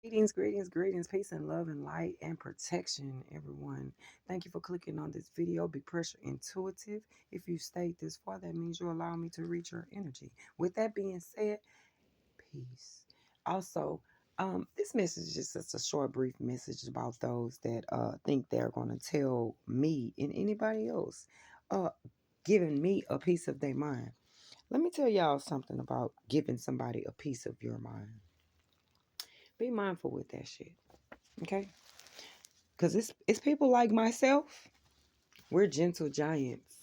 Greetings, peace and love and light and protection, everyone. Thank you for clicking on this video. Big Pressure Intuitive. If you stayed this far, that means you allow me to reach your energy. With that being said, peace. Also, this message is just a short, brief message about those that think they're going to tell me and anybody else, uh, giving me a piece of their mind. Let me tell y'all something about giving somebody a piece of your mind. Be mindful with that shit, okay? Because it's people like myself. We're gentle giants,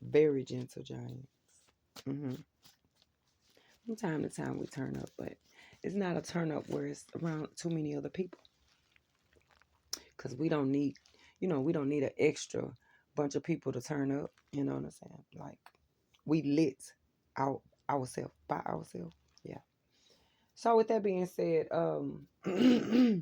very gentle giants. hmm From time to time we turn up, but it's not a turn up where it's around too many other people. Because we don't need an extra bunch of people to turn up. You know what I'm saying? Like we lit out ourselves by ourselves. Yeah. So with that being said, I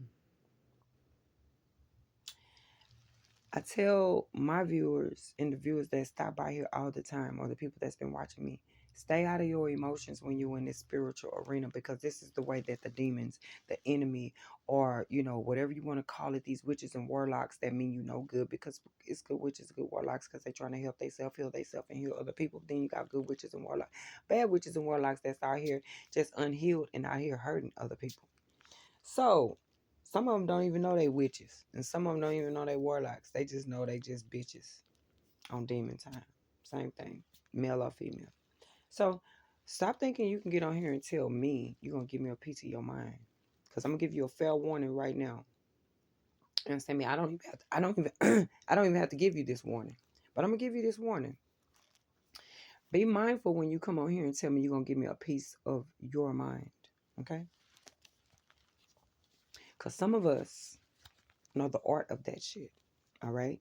tell my viewers and the viewers that stop by here all the time, or the people that's been watching me, stay out of your emotions when you're in this spiritual arena, because this is the way that the demons, the enemy, or whatever you want to call it, these witches and warlocks that mean good, because it's good witches, good warlocks, because they're trying to help themselves, heal themselves, and heal other people. Then you got good witches and warlocks, bad witches and warlocks that's out here just unhealed and out here hurting other people. So some of them don't even know they witches, and some of them don't even know they warlocks. They just know they just bitches on demon time. Same thing, male or female. So stop thinking you can get on here and tell me you're gonna give me a piece of your mind, because I'm gonna give you a fair warning right now. You understand me? I don't even have to give you this warning, but I'm gonna give you this warning. Be mindful when you come on here and tell me you're gonna give me a piece of your mind, okay? Because some of us know the art of that shit. All right.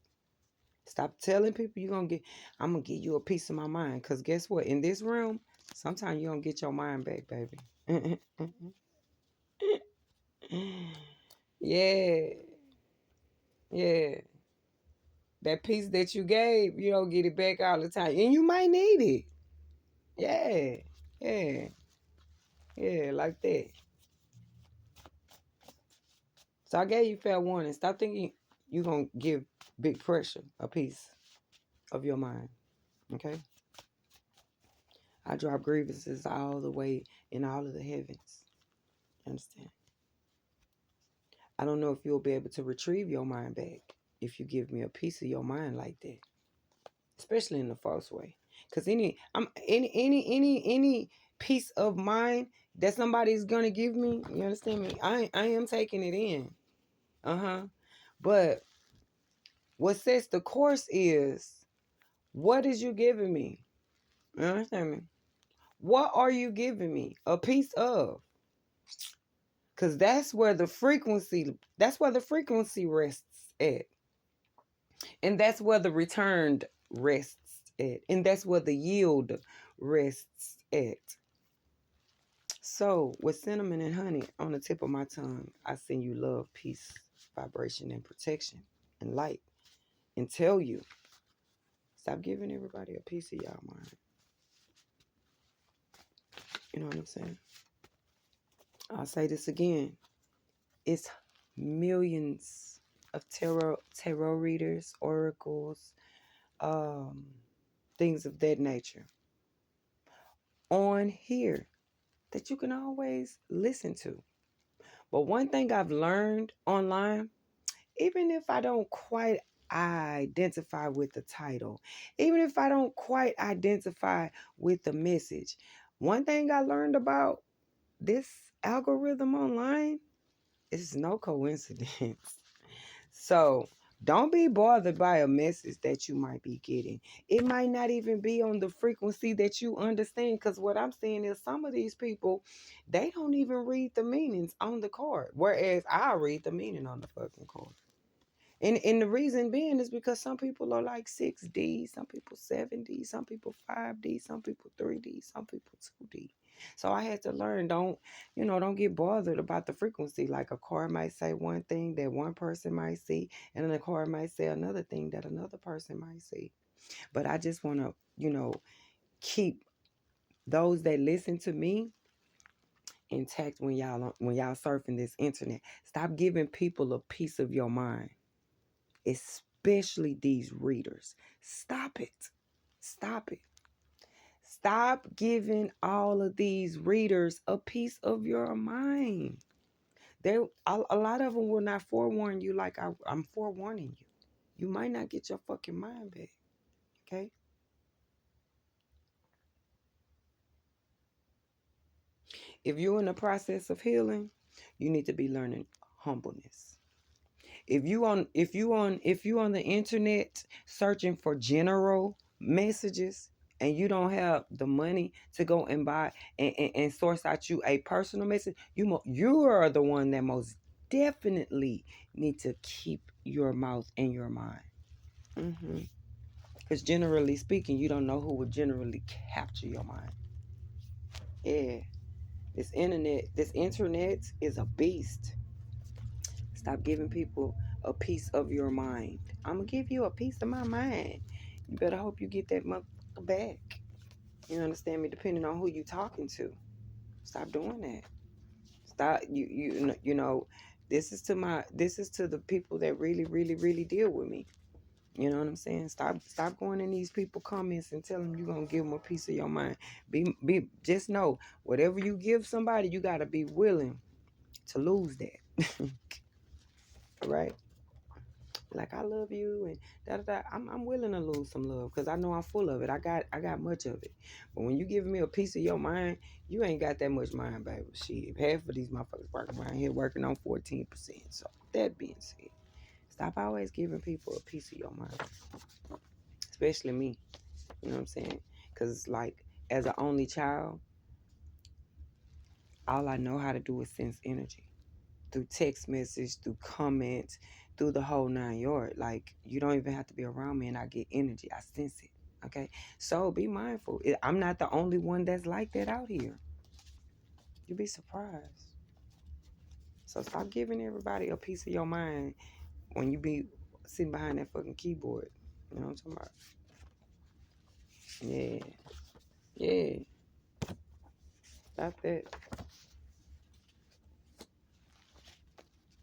Stop telling people I'm gonna give you a piece of my mind. Cause guess what? In this room, sometimes you don't get your mind back, baby. Yeah. Yeah. That piece that you gave, you don't get it back all the time. And you might need it. Yeah. Yeah. Yeah, like that. So I gave you fair warning. Stop thinking you're gonna give Big Pressure a piece of your mind. Okay? I drop grievances all the way in all of the heavens. Understand? I don't know if you'll be able to retrieve your mind back if you give me a piece of your mind like that, especially in the false way. Because any piece of mind that somebody's gonna give me, you understand me? I am taking it in, But what sets the course is, what is you giving me? You understand me? What are you giving me a piece of? Because that's where the frequency rests at. And that's where the return rests at. And that's where the yield rests at. So with cinnamon and honey on the tip of my tongue, I send you love, peace, vibration, and protection and light. And tell you, stop giving everybody a piece of y'all mind. You know what I'm saying? I'll say this again. It's millions of tarot readers, oracles, things of that nature on here that you can always listen to. But one thing I've learned online, even if I don't quite identify with the title, even if I don't quite identify with the message, one thing I learned about this algorithm online is no coincidence. So don't be bothered by a message that you might be getting. It might not even be on the frequency that you understand. Because what I'm seeing is some of these people, they don't even read the meanings on the card. Whereas I read the meaning on the fucking card. And the reason being is because some people are like 6D, some people 7D, some people 5D, some people 3D, some people 2D. So I had to learn, don't get bothered about the frequency. Like a card might say one thing that one person might see, and then a card might say another thing that another person might see. But I just want to, keep those that listen to me intact when y'all surfing this internet. Stop giving people a piece of your mind, especially these readers. Stop it. Stop it. Stop giving all of these readers a piece of your mind. A lot of them will not forewarn you like I'm forewarning you. You might not get your fucking mind back. Okay? If you're in the process of healing, you need to be learning humbleness. If you on the internet searching for general messages and you don't have the money to go and buy and source out you a personal message, you are the one that most definitely need to keep your mouth and your mind. Because generally speaking, you don't know who would generally capture your mind. Yeah. This internet is a beast. Stop giving people a piece of your mind. I'm going to give you a piece of my mind. You better hope you get that motherfucker back. You understand me? Depending on who you talking to. Stop doing that. Stop. You know, this is to the people that really, really, really deal with me. You know what I'm saying? Stop going in these people comments and telling them you're going to give them a piece of your mind. Just know, whatever you give somebody, you got to be willing to lose that. All right? Like, I love you and da da da. I'm willing to lose some love because I know I'm full of it. I got much of it. But when you give me a piece of your mind, you ain't got that much mind, baby. Shit, half of these motherfuckers working around here working on 14%. So that being said, stop always giving people a piece of your mind, especially me. You know what I'm saying? Because like, as an only child, all I know how to do is sense energy. Through text message, through comments, through the whole 9 yard. Like, you don't even have to be around me and I get energy. I sense it. Okay? So be mindful. I'm not the only one that's like that out here. You'd be surprised. So stop giving everybody a piece of your mind when you be sitting behind that fucking keyboard. You know what I'm talking about? Yeah. Yeah. Stop that.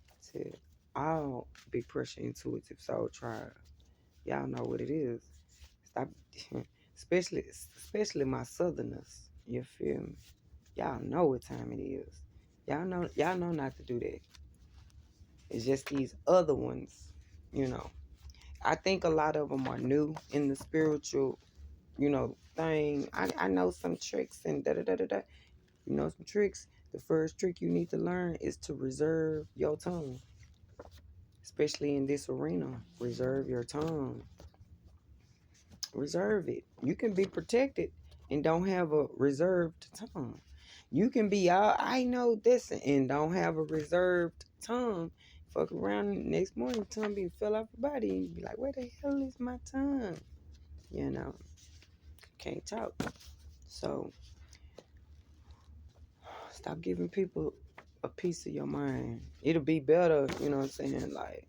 That's it. All Big Pressure Intuitive Soul Tribe. Y'all know what it is. Stop, especially my Southerners. You feel me? Y'all know what time it is. Y'all know not to do that. It's just these other ones, you know. I think a lot of them are new in the spiritual, thing. I know some tricks and da da da da da. You know some tricks. The first trick you need to learn is to reserve your tongue, especially in this arena. Reserve your tongue. Reserve it. You can be protected and don't have a reserved tongue. You can be I know this and don't have a reserved tongue. Fuck around next morning, tongue be fell off your body and you be like, where the hell is my tongue? You know, can't talk. So stop giving people a piece of your mind. It'll be better, you know what I'm saying? Like,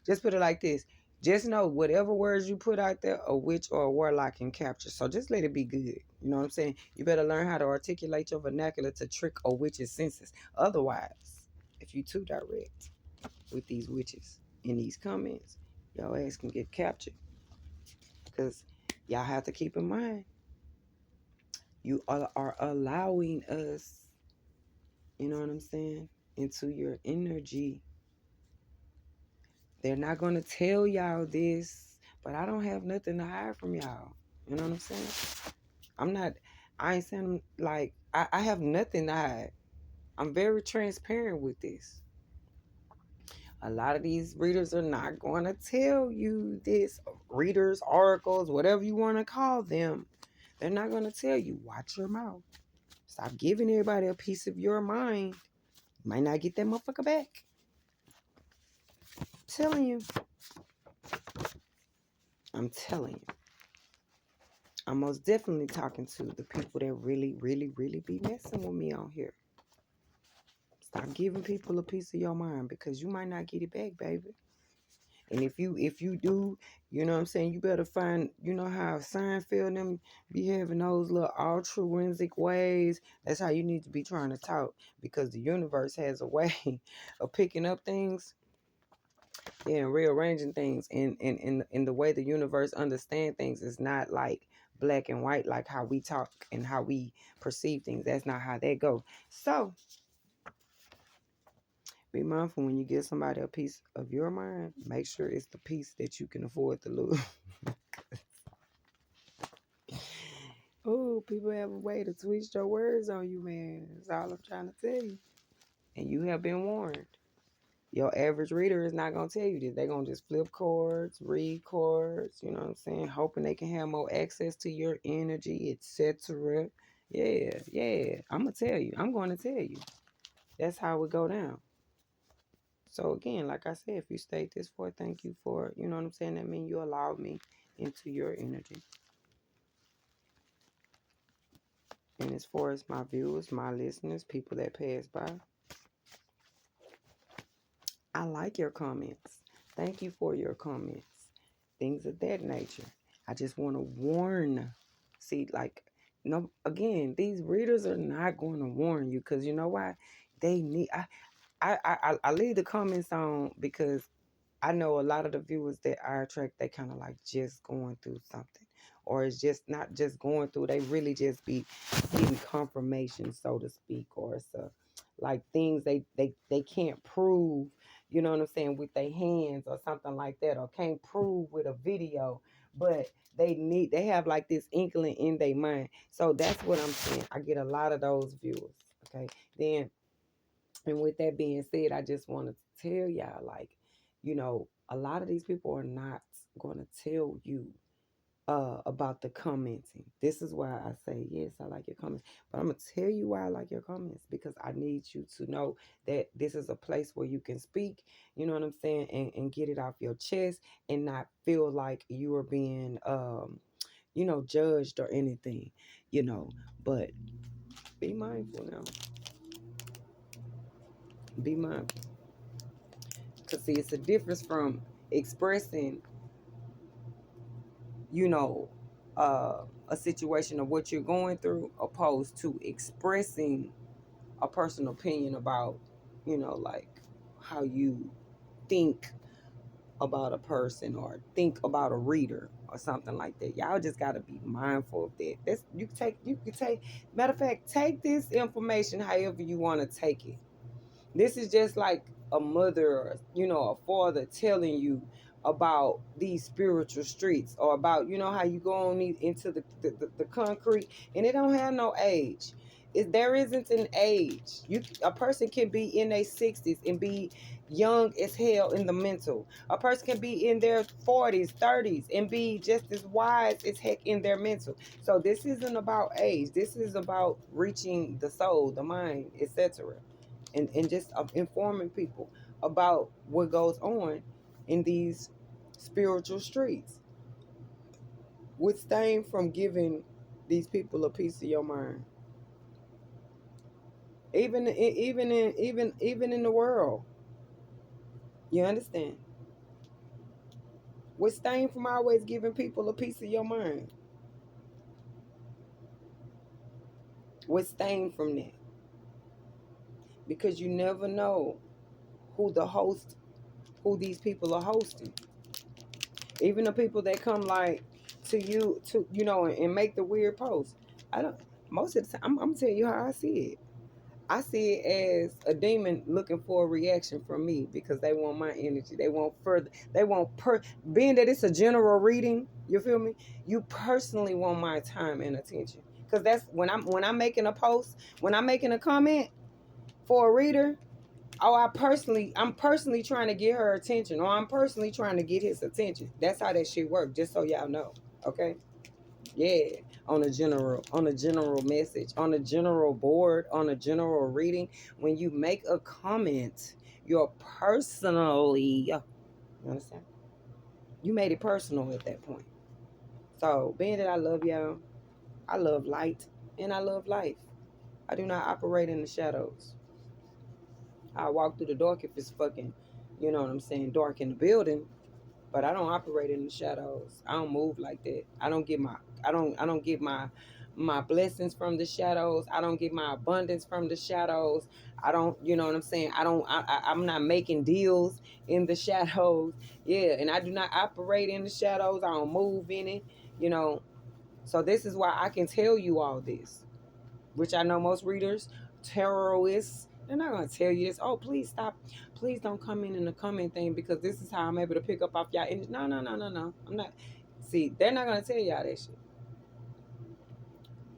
just put it like this. Just know whatever words you put out there, a witch or a warlock can capture. So just let it be good. You know what I'm saying? You better learn how to articulate your vernacular to trick a witch's senses. Otherwise, if you too direct with these witches in these comments, your ass can get captured. Because y'all have to keep in mind, you are allowing us, you know what I'm saying, into your energy. They're not going to tell y'all this, but I don't have nothing to hide from y'all. You know what I'm saying? I ain't saying like, I have nothing to hide. I'm very transparent with this. A lot of these readers are not going to tell you this. Readers, oracles, whatever you want to call them. They're not going to tell you. Watch your mouth. Stop giving everybody a piece of your mind. You might not get that motherfucker back. I'm telling you. I'm telling you. I'm most definitely talking to the people that really, really, really be messing with me on here. Stop giving people a piece of your mind because you might not get it back, baby. And if you do, you know what I'm saying, you better find, you know how Seinfeld them be having those little altruistic ways. That's how you need to be trying to talk, because the universe has a way of picking up things and rearranging things. And the way the universe understand things is not like black and white, like how we talk and how we perceive things. That's not how they go. So be mindful when you give somebody a piece of your mind, make sure it's the piece that you can afford to lose. Oh, people have a way to twist your words on you, man. That's all I'm trying to tell you. And you have been warned. Your average reader is not going to tell you this. They're going to just flip cards, read cards, you know what I'm saying? Hoping they can have more access to your energy, etc. Yeah. I'm going to tell you. I'm going to tell you. That's how it go down. So again, like I said, if you stayed this for, thank you for, you know what I'm saying? That means you allowed me into your energy. And as far as my viewers, my listeners, people that pass by, I like your comments. Thank you for your comments. Things of that nature. I just want to warn. See, like, no, again, these readers are not going to warn you, because you know why? They need. I leave the comments on because I know a lot of the viewers that I attract, they kind of like just going through something. Or it's just not just going through, they really just be getting confirmation, so to speak, or it's like things they can't prove, you know what I'm saying, with their hands or something like that, or can't prove with a video, but they have like this inkling in their mind. So that's what I'm saying. I get a lot of those viewers. Okay. Then, and with that being said, I just want to tell y'all, like, you know, a lot of these people are not going to tell you about the commenting. This is why I say, yes, I like your comments. But I'm going to tell you why I like your comments, because I need you to know that this is a place where you can speak, you know what I'm saying, and get it off your chest and not feel like you are being, you know, judged or anything, you know. But be mindful now. Be mindful. Because, see, it's a difference from expressing, you know, a situation of what you're going through, opposed to expressing a personal opinion about, you know, like how you think about a person or think about a reader or something like that. Y'all just got to be mindful of that. That's, you can take, matter of fact, take this information however you want to take it. This is just like a mother or, you know, a father telling you about these spiritual streets, or about, you know, how you go on into the concrete, and it don't have no age. There isn't an age. A person can be in their 60s and be young as hell in the mental. A person can be in their 40s, 30s and be just as wise as heck in their mental. So this isn't about age. This is about reaching the soul, the mind, etc. And just informing people about what goes on in these spiritual streets. Withstand from giving these people a piece of your mind. Even in the world. You understand? Withstand from always giving people a piece of your mind. Withstand from that. Because you never know who these people are hosting. Even the people that come like to you to, you know, and make the weird posts. I don't Most of the time, I'm gonna tell you how I see it. I see it as a demon looking for a reaction from me, because they want my energy. They want further. They want being that it's a general reading. You feel me? You personally want my time and attention, because that's when I'm making a post, when I'm making a comment for a reader. Oh, I'm personally trying to get her attention, or I'm personally trying to get his attention. That's how that shit works. Just so y'all know, okay? Yeah, on a general message, on a general board, on a general reading. When you make a comment, you're personally, you understand? You made it personal at that point. So, being that I love y'all, I love light and I love life. I do not operate in the shadows. I walk through the dark if it's fucking, you know what I'm saying, dark in the building. But I don't operate in the shadows. I don't move like that. I don't get my blessings from the shadows. I don't get my abundance from the shadows. I don't, you know what I'm saying? I'm not making deals in the shadows. Yeah, and I do not operate in the shadows. I don't move in it, you know. So this is why I can tell you all this, which I know most readers, terrorists, they're not going to tell you this. Oh, please stop. Please don't come in the comment thing because this is how I'm able to pick up off y'all. No, no, no, no, no. I'm not. See, they're not going to tell y'all that shit.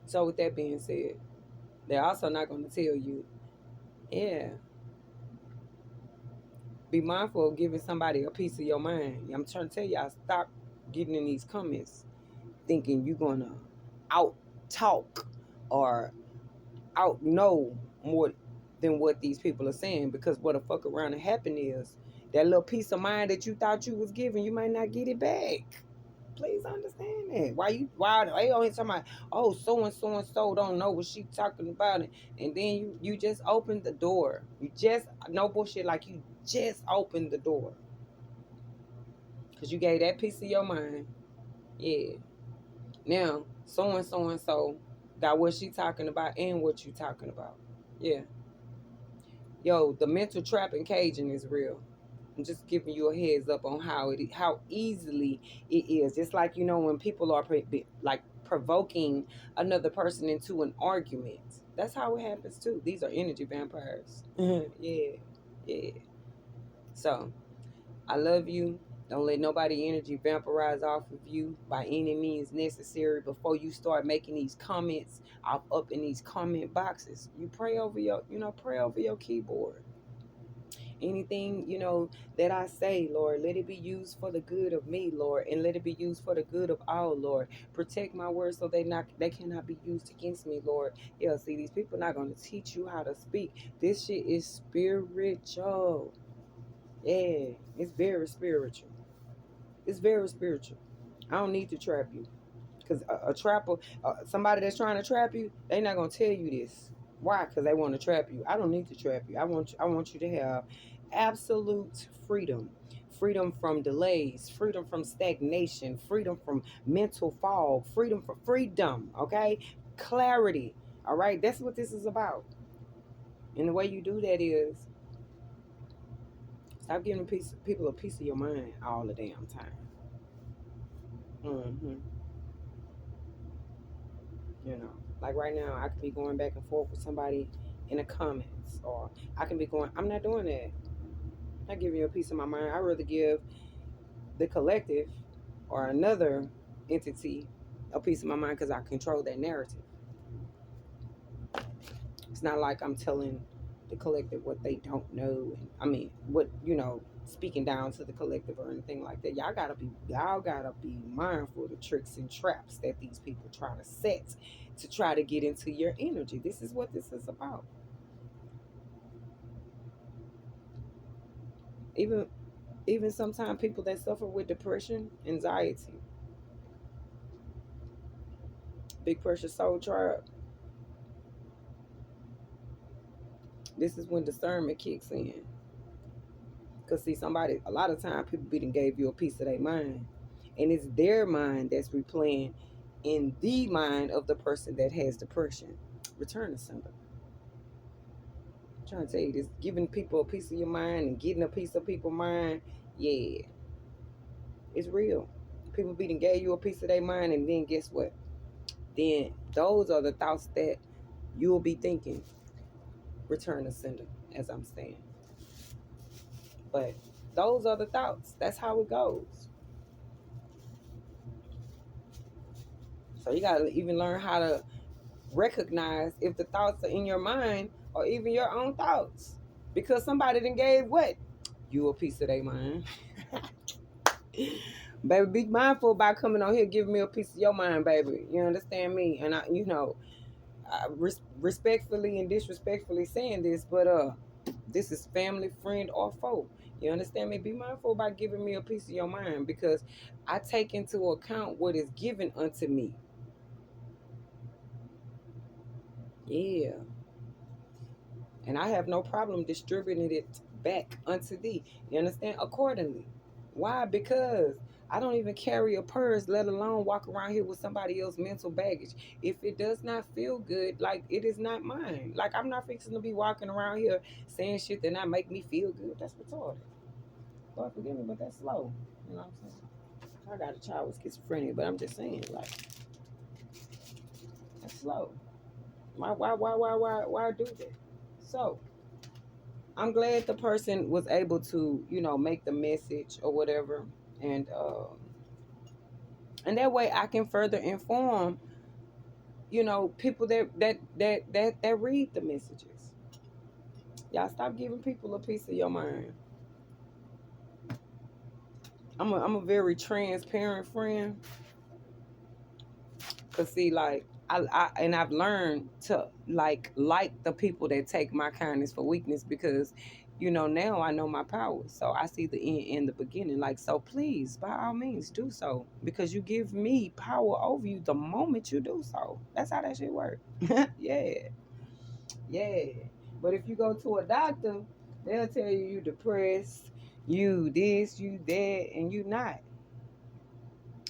So with that being said, they're also not going to tell you, yeah, be mindful of giving somebody a piece of your mind. I'm trying to tell y'all, stop getting in these comments thinking you're going to out talk or out know more than what these people are saying, because what the fuck around and happen is that little peace of mind that you thought you was giving, you might not get it back. Please understand that. Why they always talking about, oh, so and so don't know what she talking about it, and then you just opened the door. You just, no bullshit, like you just opened the door because you gave that piece of your mind. Yeah. Now so got what she talking about and what you talking about. Yeah. Yo, the mental trap in Cajun is real. I'm just giving you a heads up on how easily it is. Just like, you know, when people are like provoking another person into an argument, that's how it happens too. These are energy vampires. Yeah, yeah. So I love you. Don't let nobody energy vampirize off of you by any means necessary. Before you start making these comments up in these comment boxes, you pray over your keyboard. Anything, that I say, Lord, let it be used for the good of me, Lord, and let it be used for the good of all, Lord. Protect my words so they cannot be used against me, Lord. Yeah, see, these people not gonna teach you how to speak. This shit is spiritual. Yeah, it's very spiritual. It's very spiritual. I don't need to trap you. Because a trapper, somebody that's trying to trap you, they not gonna tell you this. Why? Because they want to trap you. I don't need to trap you. I want you to have absolute freedom. Freedom from delays, freedom from stagnation, freedom from mental fog, freedom for freedom, okay? Clarity. All right, that's what this is about. And the way you do that is stop giving people a piece of your mind all the damn time. hmm like right now, I could be going back and forth with somebody in the comments, or I can be going, I'm not doing that. I'm not giving you a piece of my mind. I'd rather give the collective or another entity a piece of my mind because I control that narrative. It's not like I'm telling the collective what they don't know. I mean, speaking down to the collective or anything like that. Y'all gotta be mindful of the tricks and traps that these people try to set to try to get into your energy. This is what this is about. Even even sometimes people that suffer with depression, anxiety, big pressure soul tribe, this is when discernment kicks in. Because see, a lot of time people done gave you a piece of their mind, and it's their mind that's replaying in the mind of the person that has depression. Return to sender. I'm trying to tell you this, giving people a piece of your mind and getting a piece of people's mind, yeah, it's real. People done gave you a piece of their mind, and then guess what? Then those are the thoughts that you'll be thinking. Return to sender, as I'm saying. But those are the thoughts. That's how it goes. So you gotta even learn how to recognize if the thoughts are in your mind or even your own thoughts. Because somebody then gave what? You a piece of their mind. Baby, be mindful about coming on here giving me a piece of your mind, baby. You understand me? And I respectfully and disrespectfully saying this, but this is family, friend, or foe. You understand me? Be mindful about giving me a piece of your mind, because I take into account what is given unto me. Yeah. And I have no problem distributing it back unto thee. You understand? Accordingly. Why? Because I don't even carry a purse, let alone walk around here with somebody else's mental baggage. If it does not feel good, like, it is not mine. Like, I'm not fixing to be walking around here saying shit that not make me feel good. That's retarded. Lord forgive me, but that's slow. You know what I'm saying? I got a child with schizophrenia, but I'm just saying, like, that's slow. Why do that? So I'm glad the person was able to, make the message or whatever, and that way I can further inform, people that read the messages. Y'all stop giving people a piece of your mind. I'm a very transparent friend. Cause see, like, I've learned to like the people that take my kindness for weakness, because now I know my power, so I see the end in the beginning. Like, so please, by all means, do so, because you give me power over you the moment you do so. That's how that shit work. Yeah, yeah. But if you go to a doctor, they'll tell you depressed, you this, you that, and you not.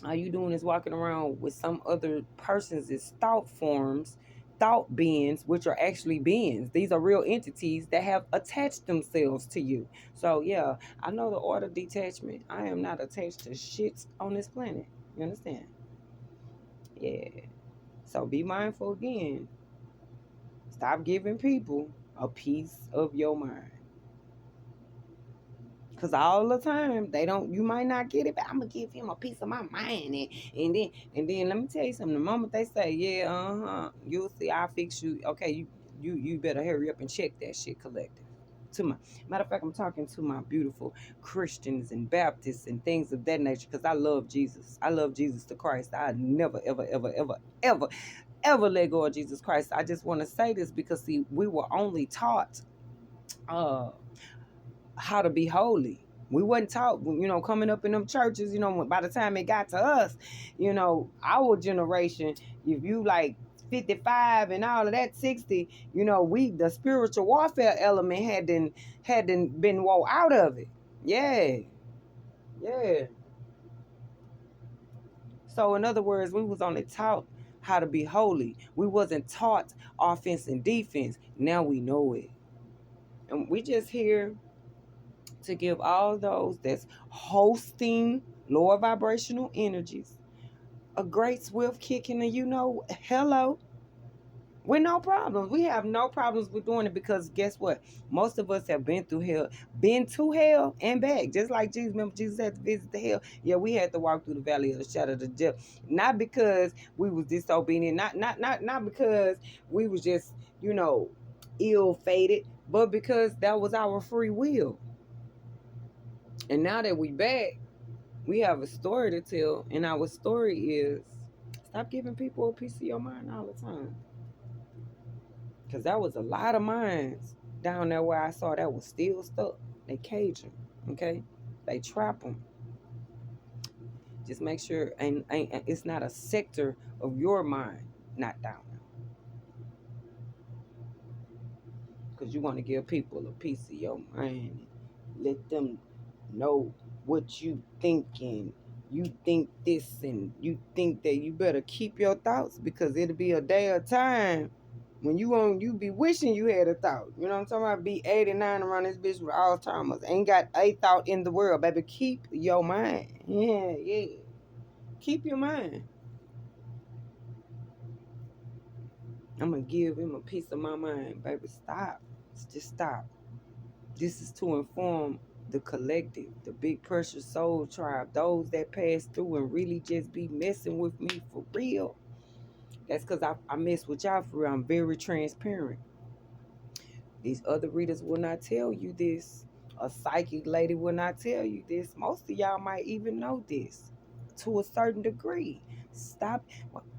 All you doing is walking around with some other person's thought forms, thought beings, which are actually beings. These are real entities that have attached themselves to you. So yeah, I know the order of detachment. I am not attached to shit on this planet. You understand? Yeah. So be mindful again. Stop giving people a piece of your mind. Cause all the time they don't. You might not get it, but I'm gonna give him a piece of my mind, and then let me tell you something. The moment they say, "Yeah, you'll see, I'll fix you." Okay, you better hurry up and check that shit, collective. To my matter of fact, I'm talking to my beautiful Christians and Baptists and things of that nature, because I love Jesus. I love Jesus the Christ. I never, ever, ever, ever, ever, ever let go of Jesus Christ. I just want to say this because see, we were only taught. Uh, how to be holy. We wasn't taught, coming up in them churches, by the time it got to us, our generation, if you like 55 and all of that, 60, the spiritual warfare element hadn't been wore out of it. Yeah. Yeah. So in other words, we was only taught how to be holy. We wasn't taught offense and defense. Now we know it. And we just here to give all those that's hosting lower vibrational energies a great swift kick in the hello, with no problems. We have no problems with doing it, because guess what? Most of us have been through hell, been to hell and back. Just like Jesus. Remember, Jesus had to visit the hell. Yeah, we had to walk through the valley of the shadow of death. Not because we was disobedient, not because we was just, ill fated, but because that was our free will. And now that we back, we have a story to tell, and our story is stop giving people a piece of your mind all the time. Because that was a lot of minds down there where I saw that was still stuck. They cage them, okay? They trap them. Just make sure, and it's not a sector of your mind not down there. Because you want to give people a piece of your mind. Let them know what you thinking. You think this, and you think that. You better keep your thoughts, because it'll be a day or time when you be wishing you had a thought. You know what I'm talking about? Be 89 around this bitch with Alzheimer's. Ain't got a thought in the world, baby. Keep your mind. Yeah, yeah. Keep your mind. I'm gonna give him a piece of my mind, baby. Stop. Just stop. This is to inform the collective, the big pressure soul tribe, those that pass through and really just be messing with me for real. That's because I mess with y'all for real. I'm very transparent. These other readers will not tell you this. A psychic lady will not tell you this. Most of y'all might even know this to a certain degree. Stop.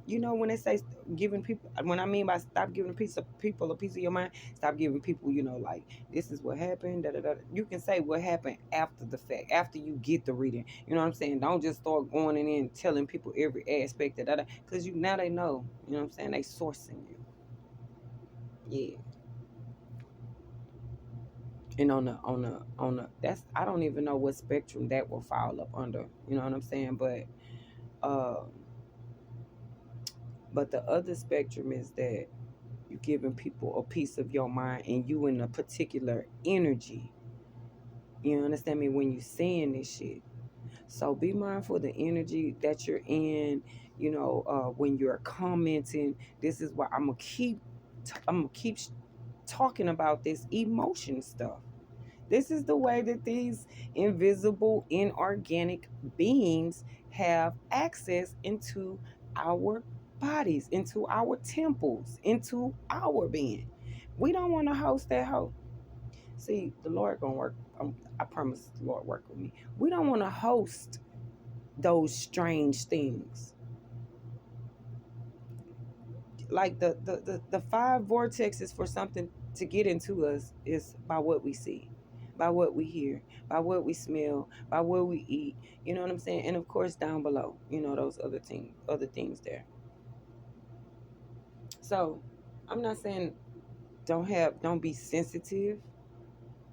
When they say giving people, when I mean by stop giving people a piece of your mind, stop giving people, like, this is what happened. Da, da, da. You can say what happened after the fact, after you get the reading. You know what I'm saying? Don't just start going in and telling people every aspect of that, because now they know. You know what I'm saying? They sourcing you. Yeah. And on the that's, I don't even know what spectrum that will fall up under. You know what I'm saying? Uh, but the other spectrum is that you giving people a piece of your mind and you in a particular energy. You understand me when you saying this shit? So be mindful of the energy that you're in. When you're commenting, this is why I'm gonna keep talking about this emotion stuff. This is the way that these invisible, inorganic beings have access into our bodies, into our temples, into our being. We don't want to host that hoe. See, the Lord gonna work. I promise the Lord work with me. We don't want to host those strange things. Like the five vortexes for something to get into us is by what we see, by what we hear, by what we smell, by what we eat. You know what I'm saying? And of course down below, those other things there. So I'm not saying don't be sensitive.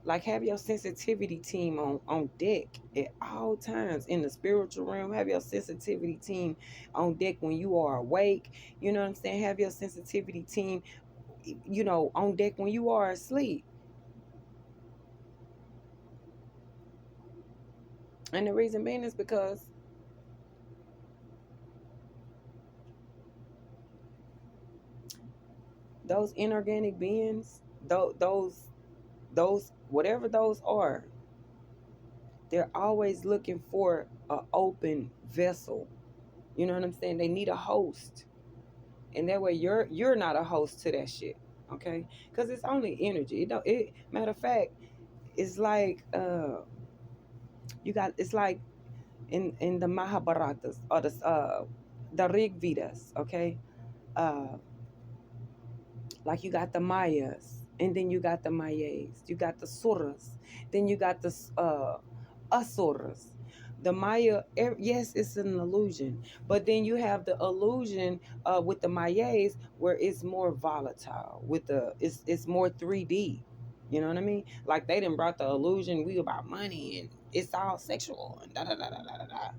Like, have your sensitivity team on deck at all times. In the spiritual realm, have your sensitivity team on deck when you are awake. You know what I'm saying? Have your sensitivity team, on deck when you are asleep. And the reason being is because those inorganic beings, those whatever those are, they're always looking for an open vessel. You know what I'm saying? They need a host. And that way you're not a host to that shit. Okay? Because it's only energy. Matter of fact, it's like it's like in the Mahabharatas, or the Rig Vedas. Okay? uh like, you got the Mayas, and then you got the Mayas, you got the Suras, then you got the Asuras. The Maya, yes, it's an illusion, but then you have the illusion with the Mayas, where it's more volatile. It's more 3D. You know what I mean? Like, they done brought the illusion, we about money and it's all sexual and da da da da da da da.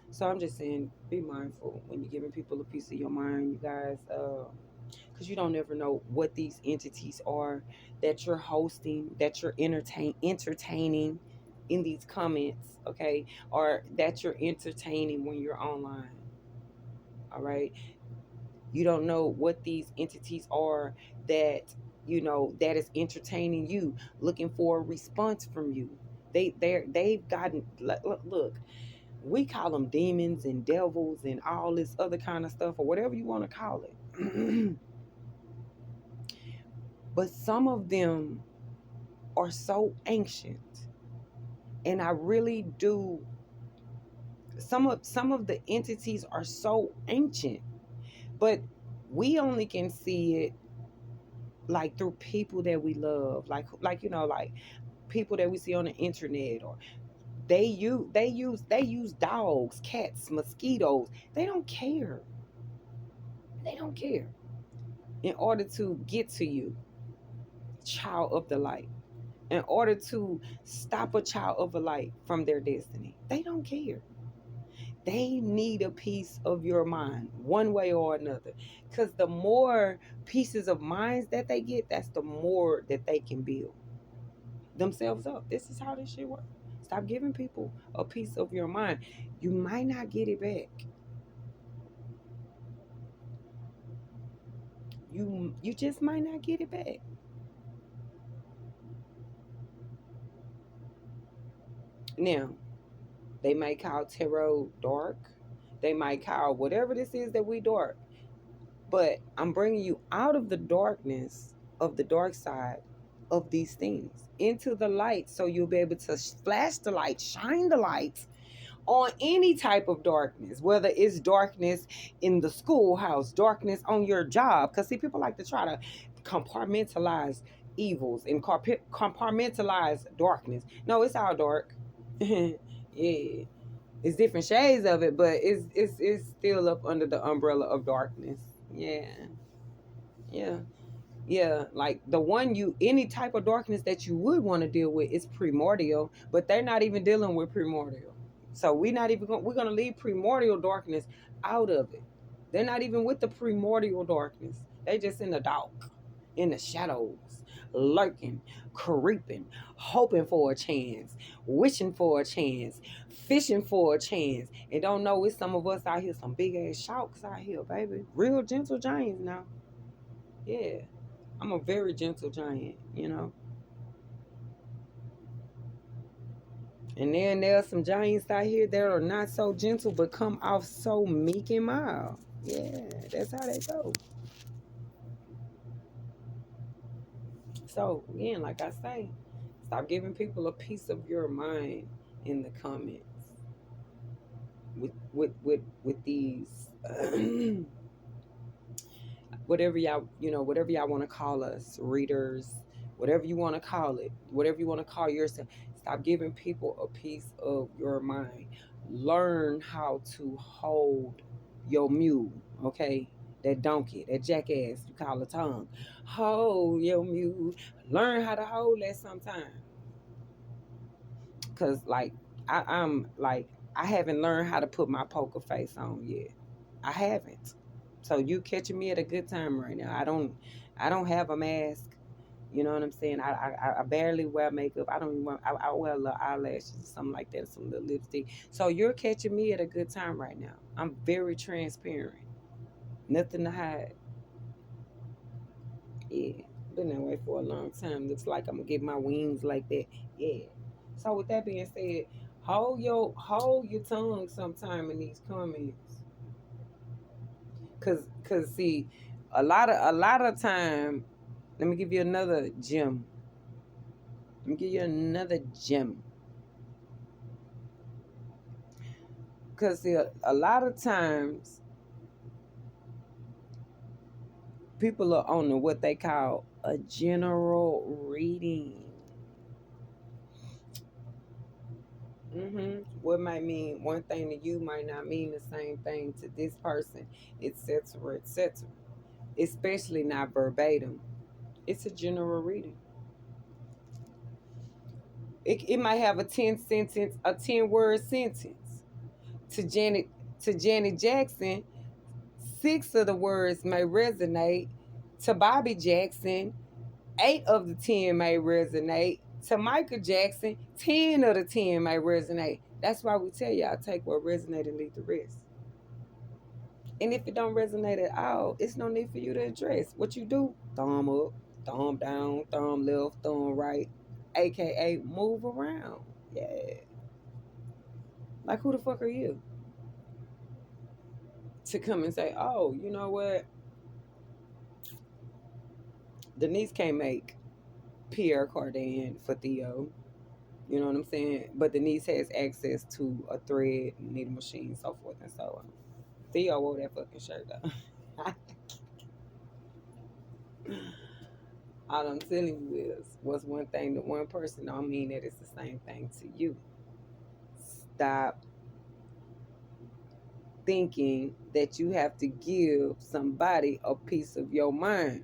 So I'm just saying, be mindful when you're giving people a piece of your mind, you guys. Because you don't ever know what these entities are that you're hosting, that you're entertaining in these comments, okay, or that you're entertaining when you're online. All right, you don't know what these entities are that is entertaining you, looking for a response from you. They've gotten, look, we call them demons and devils and all this other kind of stuff, or whatever you want to call it. But some of them are so ancient, and I really do. Some of the entities are so ancient, but we only can see it like through people that we love, like people that we see on the internet, or they use dogs, cats, mosquitoes. They don't care in order to get to you, child of the light, in order to stop a child of a light from their destiny. They don't care. They need a piece of your mind one way or another. Because the more pieces of minds that they get, that's the more that they can build themselves up. This is how this shit works. Stop giving people a piece of your mind. You might not get it back. You just might not get it back. Now, they might call tarot dark. They might call whatever this is that we dark. But I'm bringing you out of the darkness of the dark side of these things into the light, so you'll be able to flash the light, shine the light on any type of darkness, whether it's darkness in the schoolhouse, darkness on your job. Because, see, people like to try to compartmentalize evils and compartmentalize darkness. No, it's all dark. Yeah, it's different shades of it, but it's still up under the umbrella of darkness. Yeah, yeah. Yeah, like the one any type of darkness that you would want to deal with is primordial, but they're not even dealing with primordial. So we're gonna leave primordial darkness out of it. They're not even with the primordial darkness. They just in the dark, in the shadows, lurking, creeping, hoping for a chance, wishing for a chance, fishing for a chance, and don't know it's some of us out here, some big ass sharks out here, baby. Real gentle giants now. Yeah. I'm a very gentle giant, you know. And then there are some giants out here that are not so gentle but come off so meek and mild. Yeah, that's how they go. So again, like I say, stop giving people a piece of your mind in the comments with these whatever y'all want to call us, readers, whatever you want to call it, whatever you want to call yourself. Stop giving people a piece of your mind. Learn how to hold your mule, okay? That donkey, that jackass you call a tongue. Hold your mule. Learn how to hold that sometime. Cause like I'm like I haven't learned how to put my poker face on yet. I haven't. So you catching me at a good time right now. I don't have a mask. You know what I'm saying? I barely wear makeup. I don't even I wear little eyelashes or something like that, some little lipstick. So you're catching me at a good time right now. I'm very transparent. Nothing to hide. Yeah. Been that way for a long time. Looks like I'm gonna get my wings like that. Yeah. So with that being said, hold your tongue sometime in these comments. Cause see, a lot of time, let me give you another gem. Let me give you another gem. Cause see, a lot of times people are on what they call a general reading. What might mean one thing to you might not mean the same thing to this person, etc., etc. Especially not verbatim. It's a general reading. It might have a 10 word sentence. To Janet to Janet Jackson, 6 of the words may resonate. To Bobby Jackson, 8 of the 10 may resonate. To Michael Jackson, 10 of the 10 may resonate. That's why we tell y'all take what resonates and leave the rest. And if it don't resonate at all, it's no need for you to address. What you do, thumb up, thumb down, thumb left, thumb right, aka move around. Yeah. Like who the fuck are you to come and say, oh, you know what? Denise can't make Pierre Cardin for Theo. You know what I'm saying? But Denise has access to a thread, needle machine, so forth and so on. Theo wore that fucking shirt though. All I'm telling you is what's one thing to one person don't mean that it's the same thing to you. Stop thinking that you have to give somebody a piece of your mind,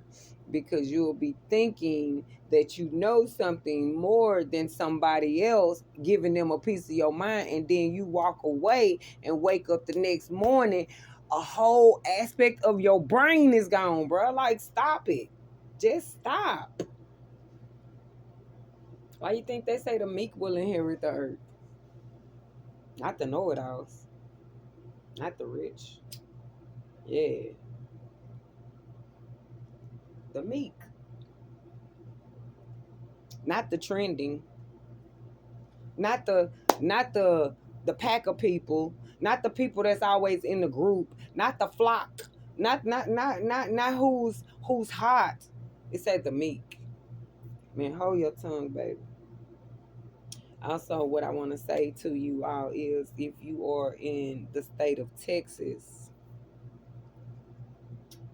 because you'll be thinking that you know something more than somebody else, giving them a piece of your mind, and then you walk away and wake up the next morning, a whole aspect of your brain is gone, bro. Like, stop it. Just stop. Why you think they say the meek will inherit the earth? Not the know-it-alls, not the rich. Yeah, the meek, not the trending, not the pack of people, not the people that's always in the group, not the flock, not who's hot. It said the meek. Man, hold your tongue, baby. Also, what I want to say to you all is, if you are in the state of Texas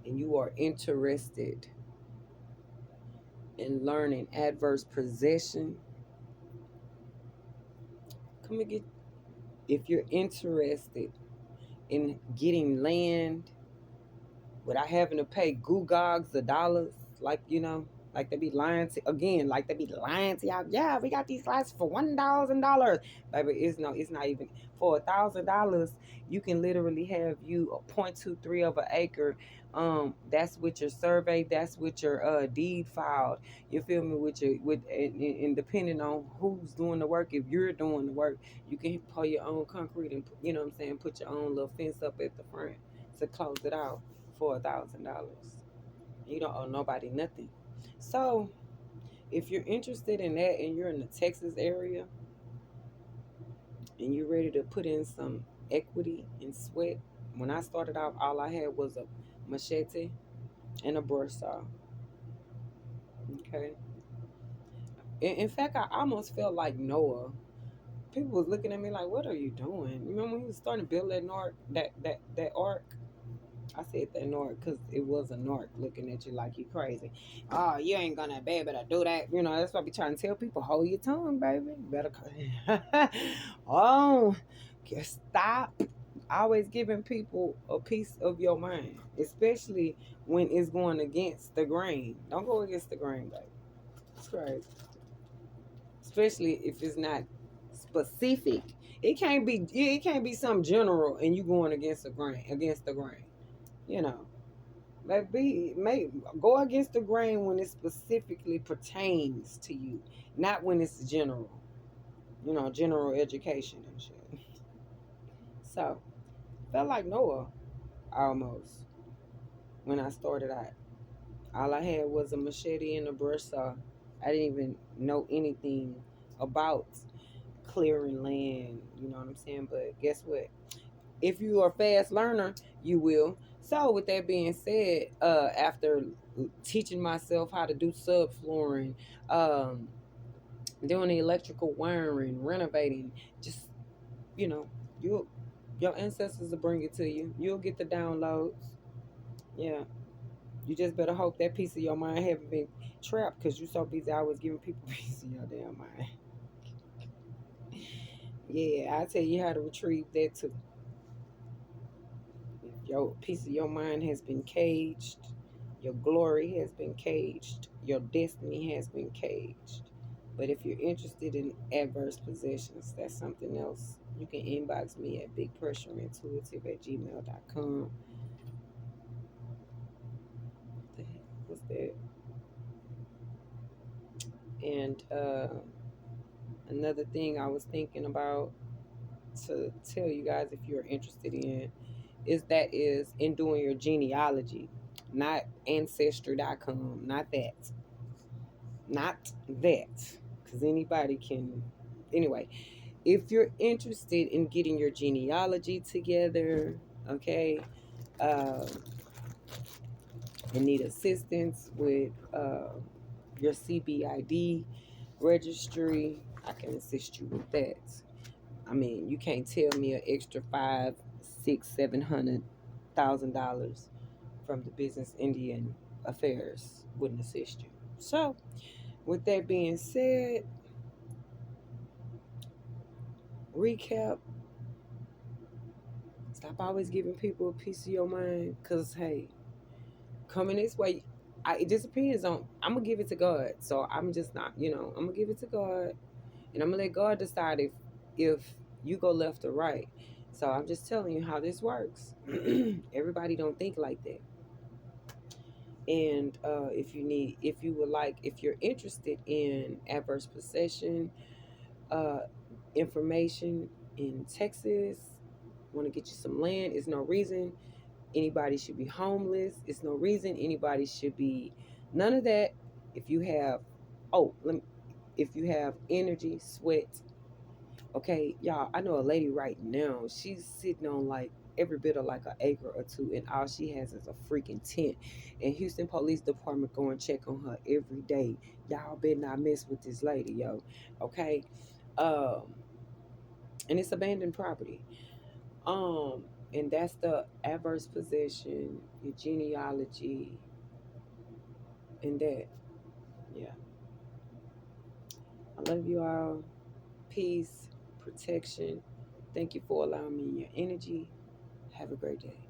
and you are interested in learning adverse possession, come and get. If you're interested in getting land without having to pay googogs of dollars, like, like they be lying to, again, like they be lying to y'all. Yeah, we got these classes for $1,000. Baby, it's not even for $1,000. You can literally have you a 0.23 of an acre. That's with your survey, that's with your deed filed. You feel me? With your with and depending on who's doing the work, if you're doing the work, you can pour your own concrete and, what I'm saying, put your own little fence up at the front to close it out for $1,000. You don't owe nobody nothing. So if you're interested in that and you're in the Texas area and you're ready to put in some equity and sweat, when I started out, all I had was a machete and a brush saw. Okay. In fact, I almost felt like Noah. People was looking at me like, "What are you doing?" You remember when he was starting to build that ark? I said that narc because it was a narc looking at you like you crazy. Oh, you ain't gonna be able to do that. That's what I be trying to tell people. Hold your tongue, baby. Better. Oh, stop. Always giving people a piece of your mind, especially when it's going against the grain. Don't go against the grain, baby. It's crazy. Especially if it's not specific. It can't be some general and you going against the grain. You know. May go against the grain when it specifically pertains to you, not when it's general. General education and shit. So felt like Noah almost when I started out. All I had was a machete and a brush saw. I didn't even know anything about clearing land. You know what I'm saying? But guess what? If you are a fast learner, you will. So with that being said, after teaching myself how to do subflooring, um, doing the electrical wiring, renovating, just you know, you your ancestors will bring it to you. You'll get the downloads. Yeah. You just better hope that piece of your mind haven't been trapped because you so busy always giving people a piece of your damn mind. Yeah, I tell you how to retrieve that too. If your piece of your mind has been caged, your glory has been caged, your destiny has been caged. But if you're interested in adverse possessions, that's something else. You can inbox me at bigpressureintuitive@gmail.com. What the heck was that? And another thing I was thinking about to tell you guys if you're interested in is in doing your genealogy, not ancestry.com, not that. Not that. Because anybody can. Anyway, if you're interested in getting your genealogy together, okay, uh, and need assistance with your CBID registry, I can assist you with that. I mean, you can't tell me an extra five, six, $700,000 from the Business Indian Affairs wouldn't assist you. So, with that being said, recap. Stop always giving people a piece of your mind, cause hey, coming this way, it just depends on. I'm gonna give it to God, so I'm just not. I'm gonna give it to God, and I'm gonna let God decide if you go left or right. So I'm just telling you how this works. Everybody don't think like that. And if you're interested in adverse possession uh, information in Texas, want to get you some land. It's no reason anybody should be homeless. It's no reason anybody should be none of that. If you have, oh, if you have energy, sweat. Okay, y'all. I know a lady right now. She's sitting on like every bit of like an acre or two, and all she has is a freaking tent. And Houston Police Department go and check on her every day. Y'all better not mess with this lady, yo. Okay, um, and it's abandoned property. Um, and that's the adverse possession, your genealogy, and that. Yeah. I love you all. Peace, protection. Thank you for allowing me your energy. Have a great day.